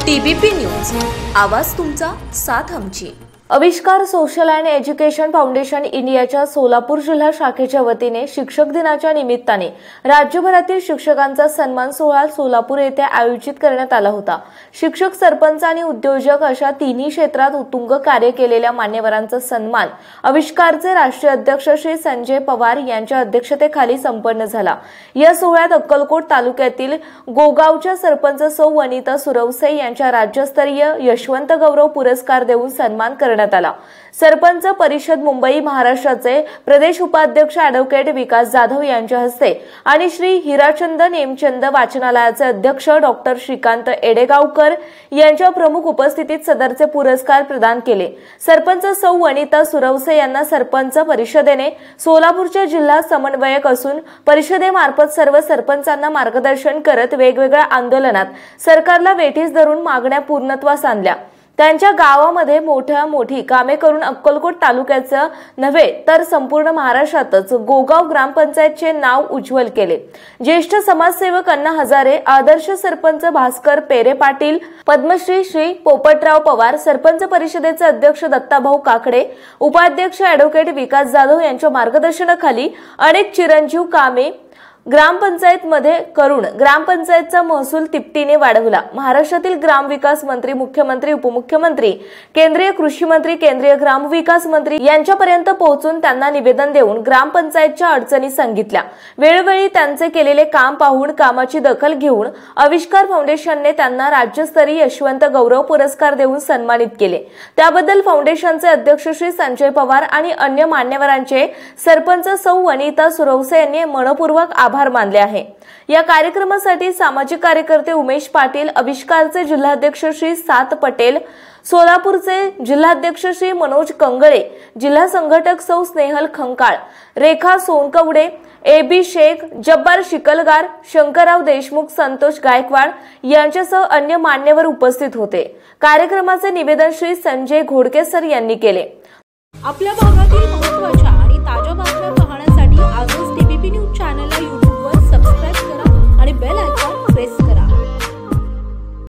TBP news, आवाज तुमचा, साथ आमची। आविष्कार सोशल अँड एज्युकेशन फाउंडेशन इंडियाच्या सोलापूर जिल्हा शाखेच्या वतीने शिक्षक दिनाच्या निमित्ताने राज्यभरातील शिक्षकांचा सन्मान सोहळा सोलापूर येथे आयोजित करण्यात आला होता। शिक्षक, सरपंच आणि उद्योजक अशा तिन्ही क्षेत्रात उत्तुंग कार्य केलेल्या मान्यवरांचा सन्मान आविष्कारचे राष्ट्रीय अध्यक्ष श्री संजय पवार यांच्या अध्यक्षतेखाली संपन्न झाला। या सोहळ्यात अक्कलकोट तालुक्यातील गोगावच्या सरपंच सौ वनिता सुरवसे यांच्या राज्यस्तरीय यशवंत गौरव पुरस्कार देऊन सन्मान करण्यात आला। सरपंच परिषद मुंबई महाराष्ट्राचे प्रदेश उपाध्यक्ष ॲडव्होकेट विकास जाधव यांच्या हस्ते आणि श्री हिराचंद नेमचंद वाचनालयाचे अध्यक्ष डॉक्टर श्रीकांत एडेगावकर यांच्या प्रमुख उपस्थितीत सदरचे पुरस्कार प्रदान केले। सरपंच सौ वनिता सुरवसे यांना सरपंच परिषदेने सोलापूरच्या जिल्हा समन्वयक असून परिषदेमार्फत सर्व सरपंचांना मार्गदर्शन करत वेगवेगळ्या आंदोलनात सरकारला वेठीस धरून मागण्या पूर्णत्वास आणल्या। त्यांच्या गावामध्ये मोठी कामे करून अक्कलकोट तालुक्याचं नव्हे तर संपूर्ण महाराष्ट्रातच गोगाव ग्रामपंचायतचे नाव उज्ज्वल केले। ज्येष्ठ समाजसेवक अण्णा हजारे, आदर्श सरपंच भास्कर पेरे पाटील, पद्मश्री श्री पोपटराव पवार, सरपंच परिषदेचे अध्यक्ष दत्ताभाऊ काकडे, उपाध्यक्ष ॲडव्होकेट विकास जाधव यांच्या मार्गदर्शनाखाली अनेक चिरंजीव कामे ग्रामपंचायतमध्ये करून ग्रामपंचायतचा महसूल तिपटीने वाढवला। महाराष्ट्रातील ग्रामविकास मंत्री, मुख्यमंत्री, उपमुख्यमंत्री, केंद्रीय कृषी मंत्री, केंद्रीय ग्रामविकास मंत्री यांच्यापर्यंत पोहोचून त्यांना निवेदन देऊन ग्रामपंचायतच्या अडचणी सांगितल्या। वेळोवेळी त्यांचे केलेले काम पाहून कामाची दखल घेऊन आविष्कार फाउंडेशनने त्यांना राज्यस्तरीय यशवंत गौरव पुरस्कार देऊन सन्मानित केले। त्याबद्दल फाउंडेशनचे अध्यक्ष श्री संजय पवार आणि अन्य मान्यवरांचे सरपंच सौ वनिता सुरवसे यांनी मनपूर्वक आभार मानले आहे। या कार्यक्रमासाठी सामाजिक कार्यकर्ते उमेश पाटील, आविष्कारचे जिल्हाध्यक्ष श्री सात पटेल, सोलापूरचे जिल्हाध्यक्ष श्री मनोज कंगळे, जिल्हा संघटक सौ स्नेहल खंकाळ, रेखा सोनकवडे, एबी शेख, जब्बार शिकलगार, शंकरराव देशमुख, संतोष गायकवाड यांच्यासह अन्य मान्यवर उपस्थित होते। कार्यक्रमाचे निवेदन श्री संजय घोडके सर यांनी केले। आपल्या भागातील